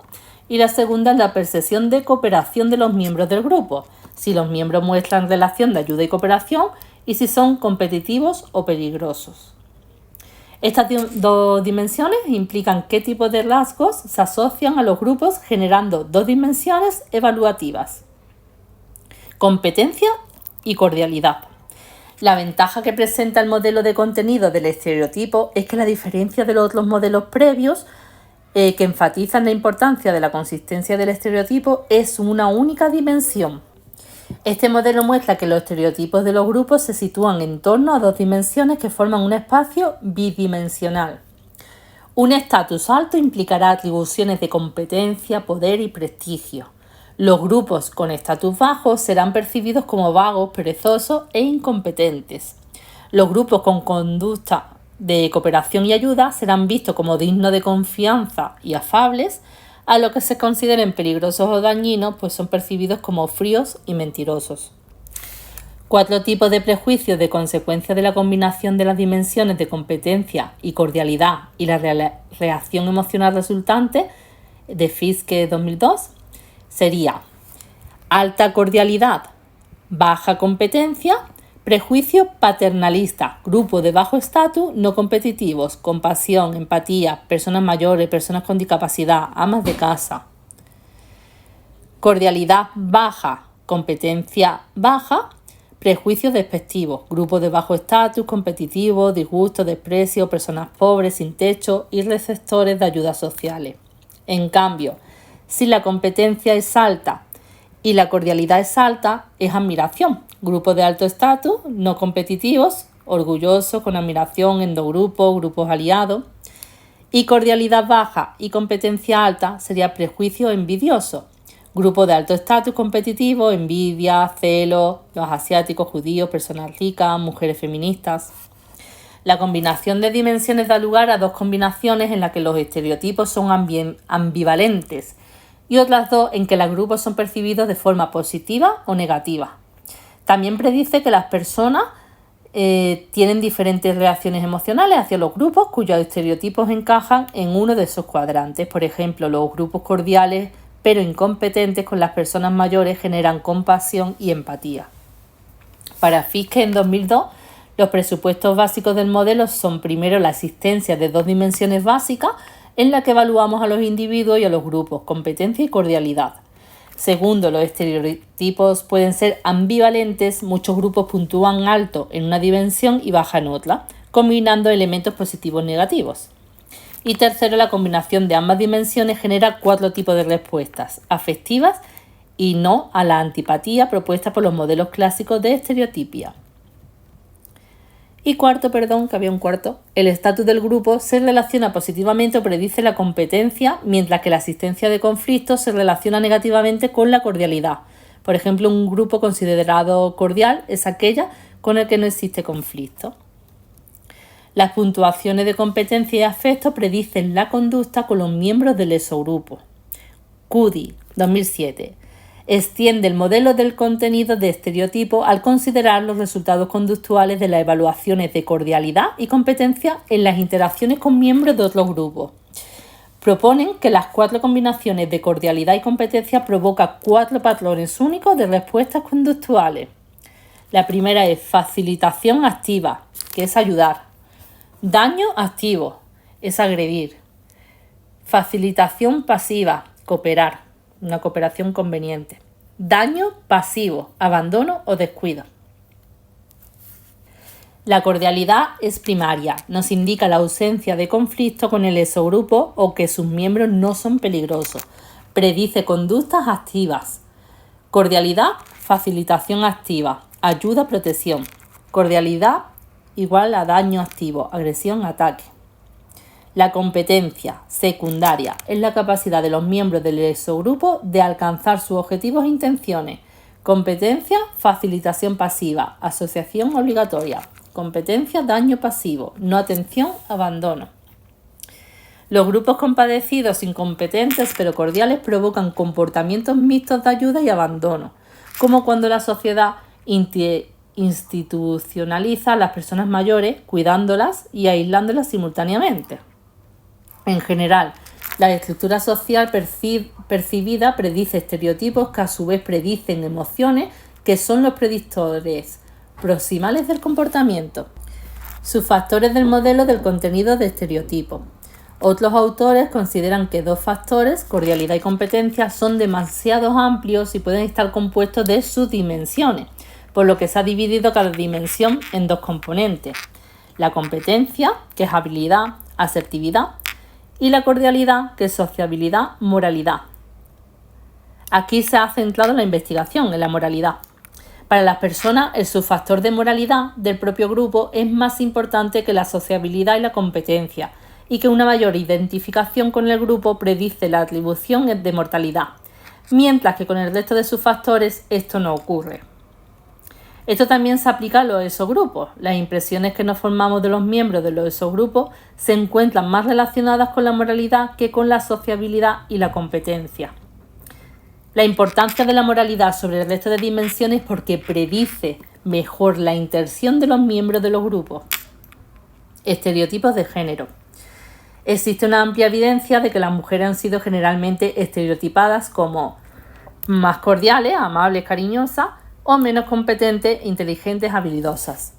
y la segunda es la percepción de cooperación de los miembros del grupo, si los miembros muestran relación de ayuda y cooperación y si son competitivos o peligrosos. Estas dos dimensiones implican qué tipo de rasgos se asocian a los grupos, generando dos dimensiones evaluativas: competencia y cordialidad. La ventaja que presenta el modelo de contenido del estereotipo es que, a diferencia de los otros modelos previos que enfatizan la importancia de la consistencia del estereotipo, es una única dimensión. Este modelo muestra que los estereotipos de los grupos se sitúan en torno a dos dimensiones que forman un espacio bidimensional. Un estatus alto implicará atribuciones de competencia, poder y prestigio. Los grupos con estatus bajo serán percibidos como vagos, perezosos e incompetentes. Los grupos con conducta de cooperación y ayuda serán vistos como dignos de confianza y afables. A los que se consideren peligrosos o dañinos, pues son percibidos como fríos y mentirosos. 4 tipos de prejuicios de consecuencia de la combinación de las dimensiones de competencia y cordialidad y la reacción emocional resultante, de Fiske 2002, sería: alta cordialidad, baja competencia, prejuicio paternalista, grupo de bajo estatus, no competitivos, compasión, empatía, personas mayores, personas con discapacidad, amas de casa. Cordialidad baja, competencia baja, prejuicios despectivos, grupo de bajo estatus, competitivo, disgusto, desprecio, personas pobres, sin techo y receptores de ayudas sociales. En cambio, si la competencia es alta y la cordialidad es alta, es admiración. Grupos de alto estatus, no competitivos, orgullosos, con admiración, endogrupos, grupos aliados. Y cordialidad baja y competencia alta sería prejuicio envidioso. Grupos de alto estatus competitivo, envidia, celos, los asiáticos, judíos, personas ricas, mujeres feministas. La combinación de dimensiones da lugar a dos combinaciones en las que los estereotipos son ambivalentes y otras dos en que los grupos son percibidos de forma positiva o negativa. También predice que las personas tienen diferentes reacciones emocionales hacia los grupos cuyos estereotipos encajan en uno de esos cuadrantes. Por ejemplo, los grupos cordiales pero incompetentes con las personas mayores generan compasión y empatía. Para Fiske en 2002, los presupuestos básicos del modelo son, primero, la existencia de dos dimensiones básicas en las que evaluamos a los individuos y a los grupos, competencia y cordialidad. Segundo, los estereotipos pueden ser ambivalentes, muchos grupos puntúan alto en una dimensión y baja en otra, combinando elementos positivos y negativos. Y tercero, la combinación de ambas dimensiones genera 4 tipos de respuestas: afectivas y no a la antipatía propuesta por los modelos clásicos de estereotipia. Y cuarto, el estatus del grupo se relaciona positivamente o predice la competencia, mientras que la existencia de conflictos se relaciona negativamente con la cordialidad. Por ejemplo, un grupo considerado cordial es aquella con el que no existe conflicto. Las puntuaciones de competencia y afecto predicen la conducta con los miembros del exogrupo. Cudi, 2007. Extiende el modelo del contenido de estereotipo al considerar los resultados conductuales de las evaluaciones de cordialidad y competencia en las interacciones con miembros de otros grupos. Proponen que las 4 combinaciones de cordialidad y competencia provocan 4 patrones únicos de respuestas conductuales. La primera es facilitación activa, que es ayudar. Daño activo, es agredir. Facilitación pasiva, cooperar, una cooperación conveniente. Daño pasivo, abandono o descuido. La cordialidad es primaria, nos indica la ausencia de conflicto con el exogrupo o que sus miembros no son peligrosos. Predice conductas activas. Cordialidad, facilitación activa, ayuda, protección. Cordialidad igual a daño activo, agresión, ataque. La competencia secundaria es la capacidad de los miembros del exogrupo de alcanzar sus objetivos e intenciones. Competencia, facilitación pasiva, asociación obligatoria. Competencia, daño pasivo, no atención, abandono. Los grupos compadecidos, incompetentes pero cordiales provocan comportamientos mixtos de ayuda y abandono, como cuando la sociedad institucionaliza a las personas mayores, cuidándolas y aislándolas simultáneamente. En general, la estructura social percibida predice estereotipos que a su vez predicen emociones que son los predictores proximales del comportamiento. Sus factores del modelo del contenido de estereotipo. Otros autores consideran que dos factores, cordialidad y competencia, son demasiado amplios y pueden estar compuestos de subdimensiones, por lo que se ha dividido cada dimensión en dos componentes. La competencia, que es habilidad, asertividad, y la cordialidad, que es sociabilidad, moralidad. Aquí se ha centrado la investigación en la moralidad. Para las personas, el subfactor de moralidad del propio grupo es más importante que la sociabilidad y la competencia, y que una mayor identificación con el grupo predice la atribución de mortalidad, mientras que con el resto de subfactores esto no ocurre. Esto también se aplica a los exogrupos. Las impresiones que nos formamos de los miembros de los exogrupos se encuentran más relacionadas con la moralidad que con la sociabilidad y la competencia. La importancia de la moralidad sobre el resto de dimensiones porque predice mejor la inserción de los miembros de los grupos. Estereotipos de género. Existe una amplia evidencia de que las mujeres han sido generalmente estereotipadas como más cordiales, amables, cariñosas, o menos competentes, inteligentes, habilidosas.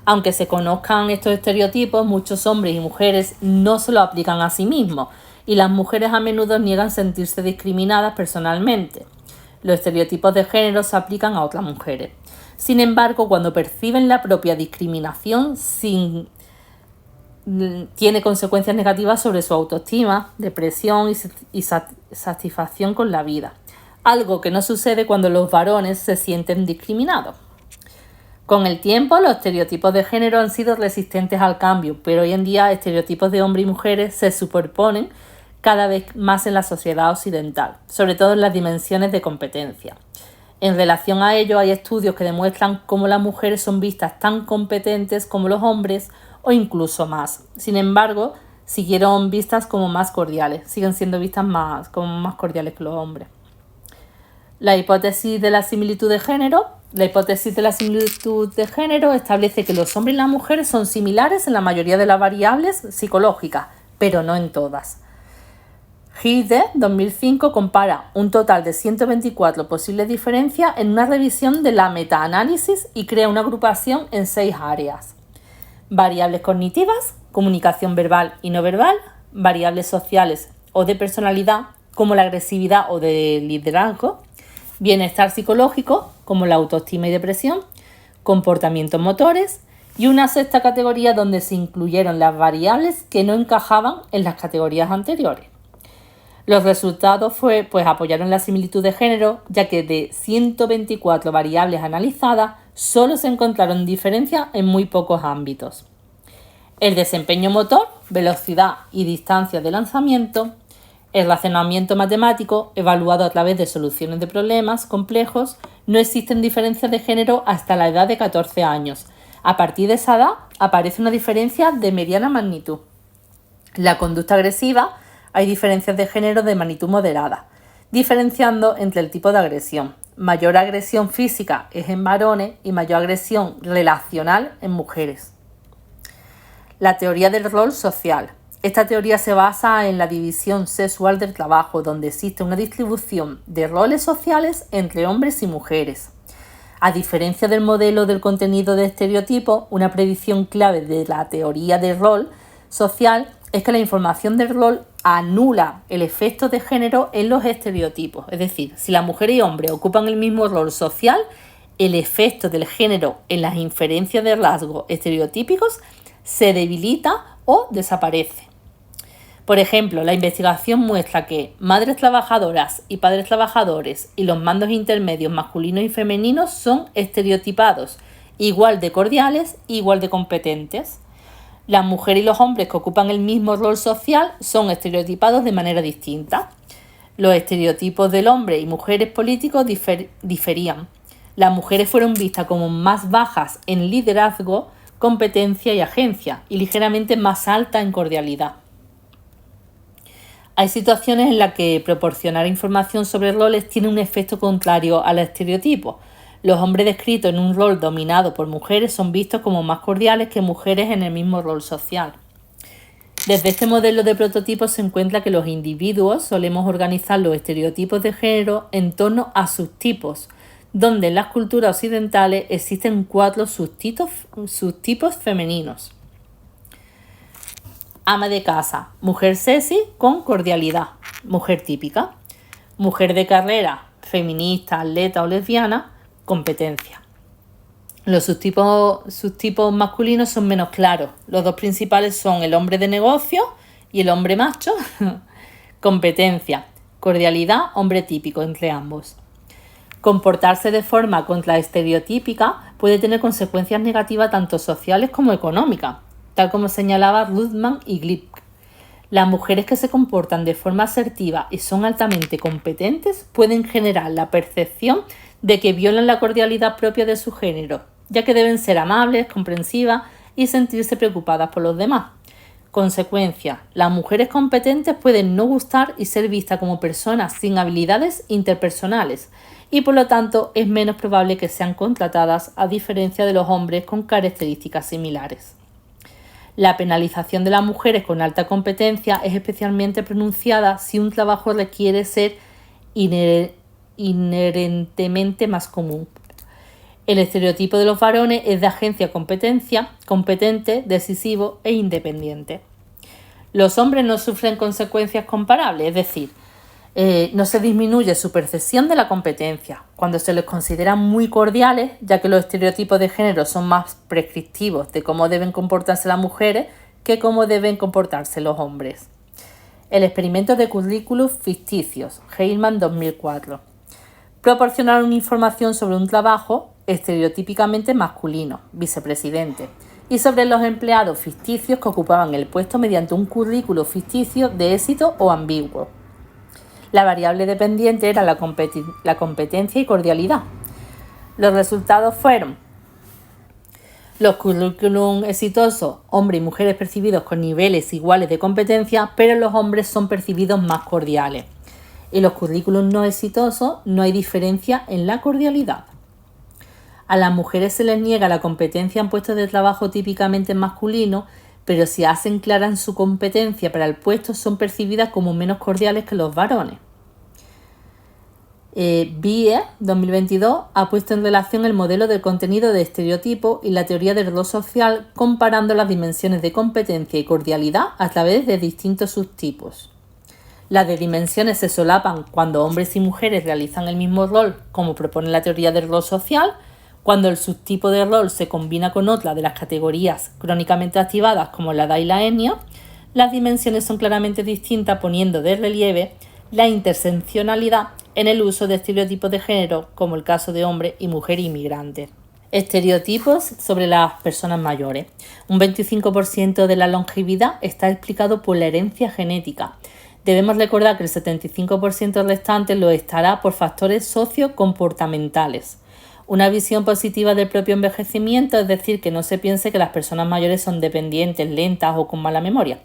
Aunque se conozcan estos estereotipos, muchos hombres y mujeres no se lo aplican a sí mismos, y las mujeres a menudo niegan sentirse discriminadas personalmente. Los estereotipos de género se aplican a otras mujeres. Sin embargo, cuando perciben la propia discriminación, tiene consecuencias negativas sobre su autoestima, depresión y satisfacción con la vida. Algo que no sucede cuando los varones se sienten discriminados. Con el tiempo, los estereotipos de género han sido resistentes al cambio, pero hoy en día estereotipos de hombres y mujeres se superponen cada vez más en la sociedad occidental, sobre todo en las dimensiones de competencia. En relación a ello, hay estudios que demuestran cómo las mujeres son vistas tan competentes como los hombres o incluso más. Sin embargo, siguen vistas como más cordiales, siguen siendo vistas como más cordiales que los hombres. La hipótesis de la similitud de género. La hipótesis de la similitud de género establece que los hombres y las mujeres son similares en la mayoría de las variables psicológicas, pero no en todas. Hilde, 2005, compara un total de 124 posibles diferencias en una revisión de la metaanálisis y crea una agrupación en 6 áreas. Variables cognitivas, comunicación verbal y no verbal, variables sociales o de personalidad, como la agresividad o de liderazgo, bienestar psicológico, como la autoestima y depresión, comportamientos motores y una sexta categoría donde se incluyeron las variables que no encajaban en las categorías anteriores. Los resultados apoyaron la similitud de género, ya que de 124 variables analizadas, solo se encontraron diferencias en muy pocos ámbitos. El desempeño motor, velocidad y distancia de lanzamiento, el razonamiento matemático, evaluado a través de soluciones de problemas complejos, no existen diferencias de género hasta la edad de 14 años. A partir de esa edad aparece una diferencia de mediana magnitud. La conducta agresiva, hay diferencias de género de magnitud moderada, diferenciando entre el tipo de agresión. Mayor agresión física es en varones y mayor agresión relacional en mujeres. La teoría del rol social. Esta teoría se basa en la división sexual del trabajo, donde existe una distribución de roles sociales entre hombres y mujeres. A diferencia del modelo del contenido de estereotipos, una predicción clave de la teoría del rol social es que la información del rol anula el efecto de género en los estereotipos. Es decir, si la mujer y hombre ocupan el mismo rol social, el efecto del género en las inferencias de rasgos estereotípicos se debilita o desaparece. Por ejemplo, la investigación muestra que madres trabajadoras y padres trabajadores y los mandos intermedios masculinos y femeninos son estereotipados, igual de cordiales, igual de competentes. Las mujeres y los hombres que ocupan el mismo rol social son estereotipados de manera distinta. Los estereotipos del hombre y mujeres políticos diferían. Las mujeres fueron vistas como más bajas en liderazgo, competencia y agencia, y ligeramente más altas en cordialidad. Hay situaciones en las que proporcionar información sobre roles tiene un efecto contrario al estereotipo. Los hombres descritos en un rol dominado por mujeres son vistos como más cordiales que mujeres en el mismo rol social. Desde este modelo de prototipo se encuentra que los individuos solemos organizar los estereotipos de género en torno a subtipos, donde en las culturas occidentales existen 4 subtipos femeninos. Ama de casa, mujer sexy con cordialidad, mujer típica. Mujer de carrera, feminista, atleta o lesbiana, competencia. Los subtipos masculinos son menos claros. Los 2 principales son el hombre de negocio y el hombre macho. Competencia, cordialidad, hombre típico entre ambos. Comportarse de forma contraestereotípica puede tener consecuencias negativas tanto sociales como económicas, tal como señalaba Ruthman y Glick. Las mujeres que se comportan de forma asertiva y son altamente competentes pueden generar la percepción de que violan la cordialidad propia de su género, ya que deben ser amables, comprensivas y sentirse preocupadas por los demás. Consecuencia, las mujeres competentes pueden no gustar y ser vistas como personas sin habilidades interpersonales y por lo tanto es menos probable que sean contratadas a diferencia de los hombres con características similares. La penalización de las mujeres con alta competencia es especialmente pronunciada si un trabajo requiere ser inherentemente más común. El estereotipo de los varones es de agencia competente, decisivo e independiente. Los hombres no sufren consecuencias comparables, es decir, no se disminuye su percepción de la competencia cuando se les considera muy cordiales, ya que los estereotipos de género son más prescriptivos de cómo deben comportarse las mujeres que cómo deben comportarse los hombres. El experimento de currículos ficticios, Heilman 2004. Proporcionaron información sobre un trabajo estereotípicamente masculino, vicepresidente, y sobre los empleados ficticios que ocupaban el puesto mediante un currículo ficticio de éxito o ambiguo. La variable dependiente era la competencia y cordialidad. Los resultados fueron los currículum exitosos, hombres y mujeres percibidos con niveles iguales de competencia, pero los hombres son percibidos más cordiales. En los currículum no exitosos no hay diferencia en la cordialidad. A las mujeres se les niega la competencia en puestos de trabajo típicamente masculinos, pero si hacen clara en su competencia para el puesto son percibidas como menos cordiales que los varones. Beer, 2022, ha puesto en relación el modelo del contenido de estereotipo y la teoría del rol social comparando las dimensiones de competencia y cordialidad a través de distintos subtipos. Las de dimensiones se solapan cuando hombres y mujeres realizan el mismo rol, como propone la teoría del rol social, cuando el subtipo de rol se combina con otra de las categorías crónicamente activadas como la edad y la etnia. Las dimensiones son claramente distintas, poniendo de relieve la interseccionalidad en el uso de estereotipos de género, como el caso de hombre y mujer inmigrante. Estereotipos sobre las personas mayores. Un 25% de la longevidad está explicado por la herencia genética. Debemos recordar que el 75% restante lo estará por factores sociocomportamentales. Una visión positiva del propio envejecimiento, es decir, que no se piense que las personas mayores son dependientes, lentas o con mala memoria,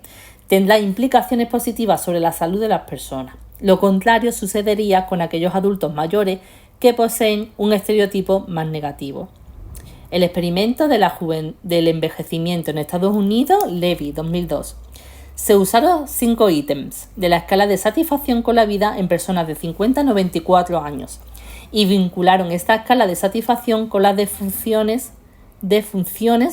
tendrá implicaciones positivas sobre la salud de las personas. Lo contrario sucedería con aquellos adultos mayores que poseen un estereotipo más negativo. El experimento del envejecimiento en Estados Unidos, Levy, 2002. Se usaron 5 ítems de la escala de satisfacción con la vida en personas de 50 a 94 años y vincularon esta escala de satisfacción con las funciones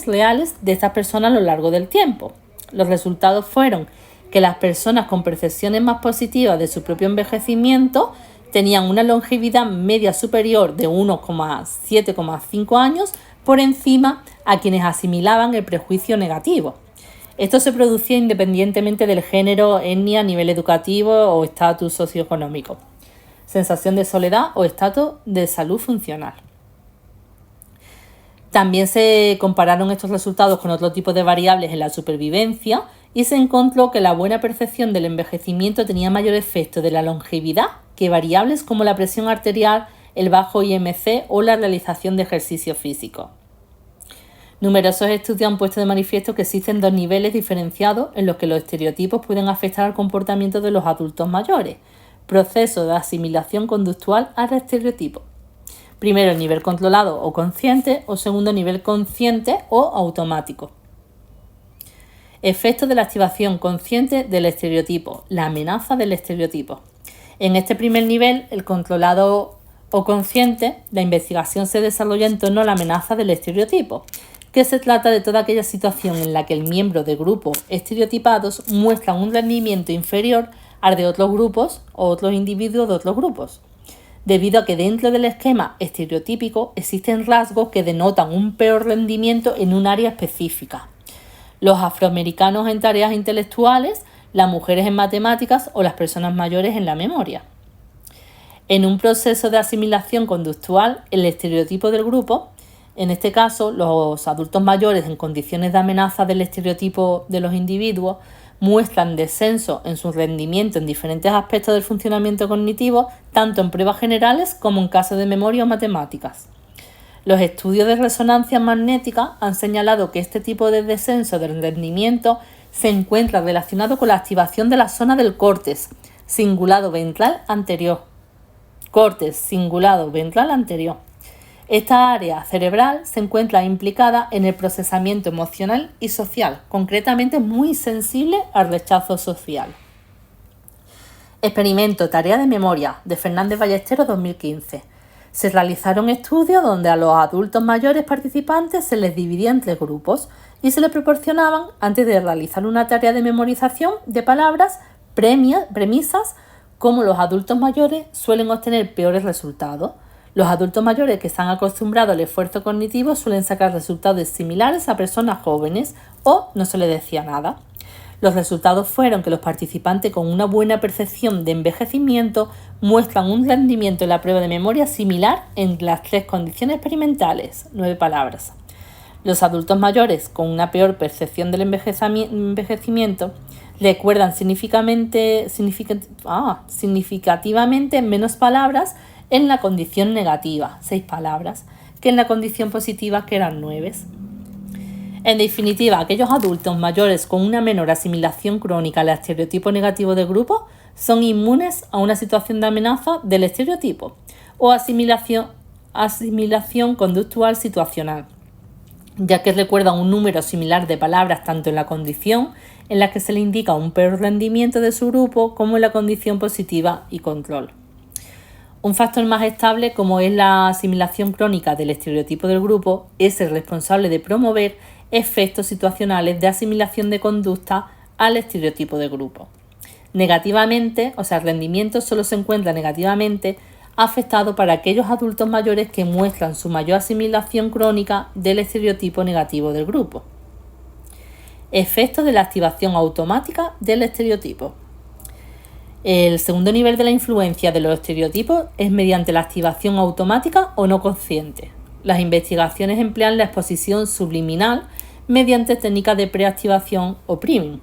reales de estas personas a lo largo del tiempo. Los resultados fueron que las personas con percepciones más positivas de su propio envejecimiento tenían una longevidad media superior de 1,7,5 años por encima a quienes asimilaban el prejuicio negativo. Esto se producía independientemente del género, etnia, nivel educativo o estatus socioeconómico, sensación de soledad o estatus de salud funcional. También se compararon estos resultados con otro tipo de variables en la supervivencia y se encontró que la buena percepción del envejecimiento tenía mayor efecto de la longevidad que variables como la presión arterial, el bajo IMC o la realización de ejercicio físico. Numerosos estudios han puesto de manifiesto que existen dos niveles diferenciados en los que los estereotipos pueden afectar al comportamiento de los adultos mayores. Proceso de asimilación conductual al estereotipo. Primero, el nivel controlado o consciente, o segundo, nivel consciente o automático. Efectos de la activación consciente del estereotipo, la amenaza del estereotipo. En este primer nivel, el controlado o consciente, la investigación se desarrolla en torno a la amenaza del estereotipo, que se trata de toda aquella situación en la que el miembro de grupos estereotipados muestra un rendimiento inferior al de otros grupos o otros individuos de otros grupos, debido a que dentro del esquema estereotípico existen rasgos que denotan un peor rendimiento en un área específica. Los afroamericanos en tareas intelectuales, las mujeres en matemáticas o las personas mayores en la memoria. En un proceso de asimilación conductual, el estereotipo del grupo, en este caso los adultos mayores en condiciones de amenaza del estereotipo de los individuos, muestran descenso en su rendimiento en diferentes aspectos del funcionamiento cognitivo, tanto en pruebas generales como en casos de memoria o matemáticas. Los estudios de resonancia magnética han señalado que este tipo de descenso del rendimiento se encuentra relacionado con la activación de la zona del córtex cingulado ventral anterior. Esta área cerebral se encuentra implicada en el procesamiento emocional y social, concretamente muy sensible al rechazo social. Experimento Tarea de Memoria, de Fernández Ballesteros 2015. Se realizaron estudios donde a los adultos mayores participantes se les dividía en 3 grupos y se les proporcionaban, antes de realizar una tarea de memorización de palabras, premisas, como los adultos mayores suelen obtener peores resultados. Los adultos mayores que están acostumbrados al esfuerzo cognitivo suelen sacar resultados similares a personas jóvenes o no se les decía nada. Los resultados fueron que los participantes con una buena percepción de envejecimiento muestran un rendimiento en la prueba de memoria similar en las 3 condiciones experimentales, 9 palabras. Los adultos mayores con una peor percepción del envejecimiento recuerdan significativamente menos palabras en la condición negativa, 6 palabras, que en la condición positiva, que eran 9. En definitiva, aquellos adultos mayores con una menor asimilación crónica al estereotipo negativo del grupo son inmunes a una situación de amenaza del estereotipo o asimilación conductual situacional, ya que recuerdan un número similar de palabras tanto en la condición en la que se le indica un peor rendimiento de su grupo como en la condición positiva y control. Un factor más estable, como es la asimilación crónica del estereotipo del grupo, es el responsable de promover efectos situacionales de asimilación de conducta al estereotipo del grupo. Negativamente, el rendimiento solo se encuentra negativamente afectado para aquellos adultos mayores que muestran su mayor asimilación crónica del estereotipo negativo del grupo. Efectos de la activación automática del estereotipo. El segundo nivel de la influencia de los estereotipos es mediante la activación automática o no consciente. Las investigaciones emplean la exposición subliminal mediante técnicas de preactivación o priming.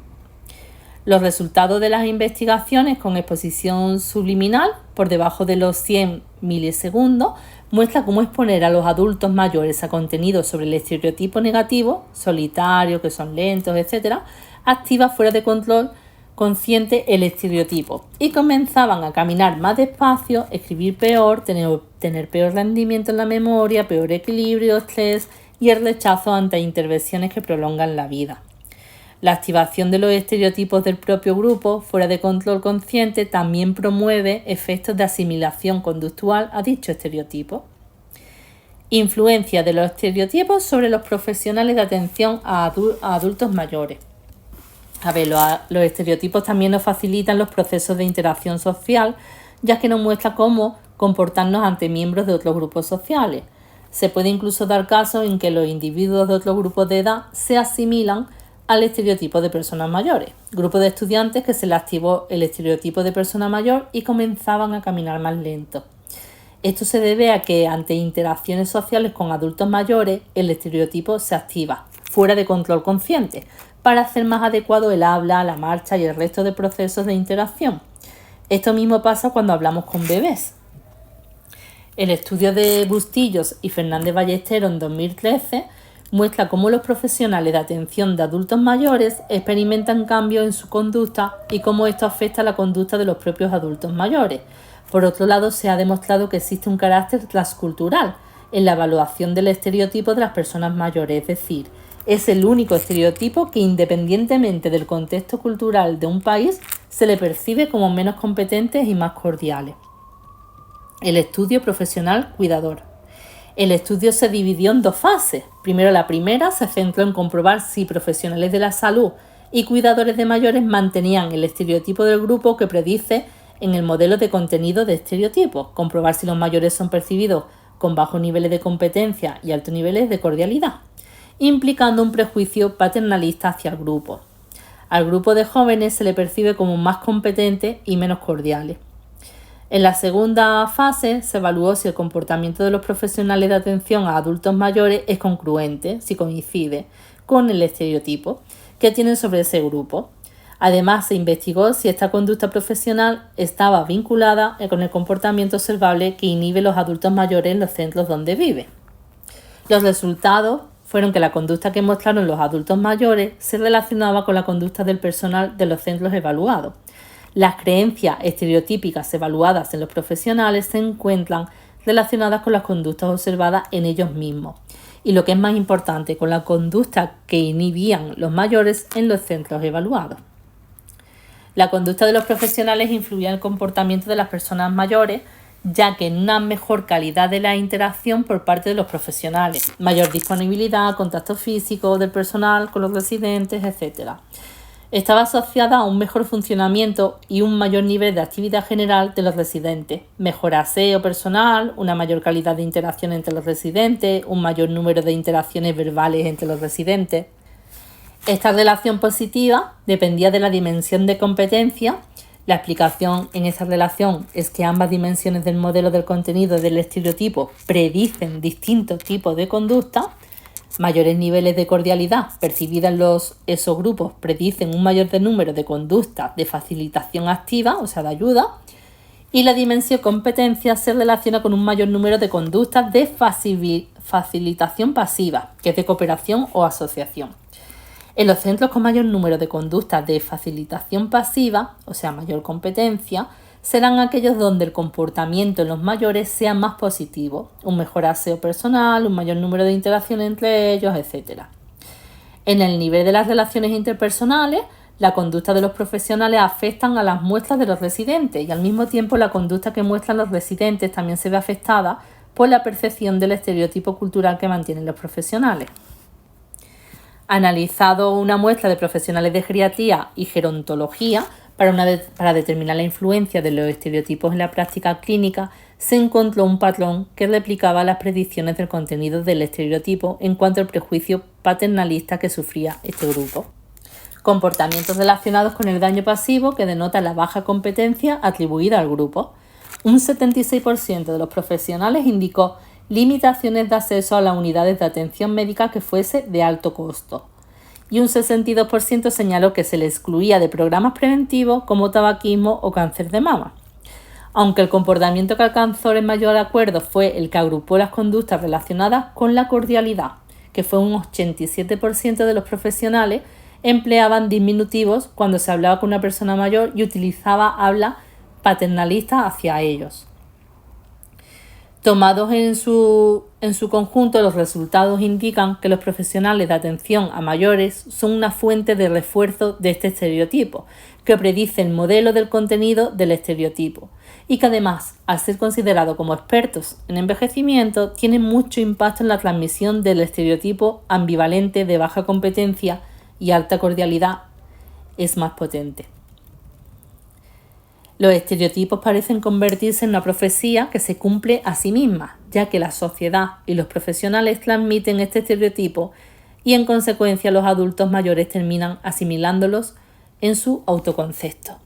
Los resultados de las investigaciones con exposición subliminal por debajo de los 100 milisegundos muestran cómo exponer a los adultos mayores a contenidos sobre el estereotipo negativo, solitario, que son lentos, etc., activa fuera de control consciente el estereotipo y comenzaban a caminar más despacio, escribir peor, tener peor rendimiento en la memoria, peor equilibrio, estrés y el rechazo ante intervenciones que prolongan la vida. La activación de los estereotipos del propio grupo fuera de control consciente también promueve efectos de asimilación conductual a dicho estereotipo. Influencia de los estereotipos sobre los profesionales de atención a adultos mayores. Los estereotipos también nos facilitan los procesos de interacción social, ya que nos muestra cómo comportarnos ante miembros de otros grupos sociales. Se puede incluso dar casos en que los individuos de otros grupos de edad se asimilan al estereotipo de personas mayores. Grupo de estudiantes que se les activó el estereotipo de persona mayor y comenzaban a caminar más lento. Esto se debe a que ante interacciones sociales con adultos mayores, el estereotipo se activa, fuera de control consciente, para hacer más adecuado el habla, la marcha y el resto de procesos de interacción. Esto mismo pasa cuando hablamos con bebés. El estudio de Bustillos y Fernández Ballesteros en 2013 muestra cómo los profesionales de atención de adultos mayores experimentan cambios en su conducta y cómo esto afecta a la conducta de los propios adultos mayores. Por otro lado, se ha demostrado que existe un carácter transcultural en la evaluación del estereotipo de las personas mayores, es decir, es el único estereotipo que, independientemente del contexto cultural de un país, se le percibe como menos competentes y más cordiales. El estudio profesional cuidador. El estudio se dividió en dos fases. Primero, la primera se centró en comprobar si profesionales de la salud y cuidadores de mayores mantenían el estereotipo del grupo que predice en el modelo de contenido de estereotipos, comprobar si los mayores son percibidos con bajos niveles de competencia y altos niveles de cordialidad, implicando un prejuicio paternalista hacia el grupo. Al grupo de jóvenes se le percibe como más competente y menos cordiales. En la segunda fase se evaluó si el comportamiento de los profesionales de atención a adultos mayores es congruente, si coincide con el estereotipo que tienen sobre ese grupo. Además, se investigó si esta conducta profesional estaba vinculada con el comportamiento observable que inhibe los adultos mayores en los centros donde viven. Los resultados fueron que la conducta que mostraron los adultos mayores se relacionaba con la conducta del personal de los centros evaluados. Las creencias estereotípicas evaluadas en los profesionales se encuentran relacionadas con las conductas observadas en ellos mismos y, lo que es más importante, con la conducta que inhibían los mayores en los centros evaluados. La conducta de los profesionales influía en el comportamiento de las personas mayores, ya que en una mejor calidad de la interacción por parte de los profesionales, mayor disponibilidad, contacto físico del personal con los residentes, etc. Estaba asociada a un mejor funcionamiento y un mayor nivel de actividad general de los residentes, mejor aseo personal, una mayor calidad de interacción entre los residentes, un mayor número de interacciones verbales entre los residentes. Esta relación positiva dependía de la dimensión de competencia. La explicación en esa relación es que ambas dimensiones del modelo del contenido del estereotipo predicen distintos tipos de conducta. Mayores niveles de cordialidad percibida en esos grupos predicen un mayor número de conductas de facilitación activa, o sea, de ayuda, y la dimensión competencia se relaciona con un mayor número de conductas de facilitación pasiva, que es de cooperación o asociación. En los centros con mayor número de conductas de facilitación pasiva, o sea, mayor competencia, serán aquellos donde el comportamiento en los mayores sea más positivo, un mejor aseo personal, un mayor número de interacciones entre ellos, etc. En el nivel de las relaciones interpersonales, la conducta de los profesionales afectan a las muestras de los residentes y al mismo tiempo la conducta que muestran los residentes también se ve afectada por la percepción del estereotipo cultural que mantienen los profesionales. Analizado una muestra de profesionales de geriatría y gerontología para determinar la influencia de los estereotipos en la práctica clínica, se encontró un patrón que replicaba las predicciones del contenido del estereotipo en cuanto al prejuicio paternalista que sufría este grupo. Comportamientos relacionados con el daño pasivo que denota la baja competencia atribuida al grupo. Un 76% de los profesionales indicó limitaciones de acceso a las unidades de atención médica que fuese de alto costo. Y un 62% señaló que se le excluía de programas preventivos como tabaquismo o cáncer de mama. Aunque el comportamiento que alcanzó el mayor acuerdo fue el que agrupó las conductas relacionadas con la cordialidad, que fue un 87% de los profesionales empleaban diminutivos cuando se hablaba con una persona mayor y utilizaba habla paternalista hacia ellos. Tomados en su conjunto, los resultados indican que los profesionales de atención a mayores son una fuente de refuerzo de este estereotipo, que predice el modelo del contenido del estereotipo y que además, al ser considerados como expertos en envejecimiento, tienen mucho impacto en la transmisión del estereotipo ambivalente de baja competencia y alta cordialidad es más potente. Los estereotipos parecen convertirse en una profecía que se cumple a sí misma, ya que la sociedad y los profesionales transmiten este estereotipo y en consecuencia los adultos mayores terminan asimilándolos en su autoconcepto.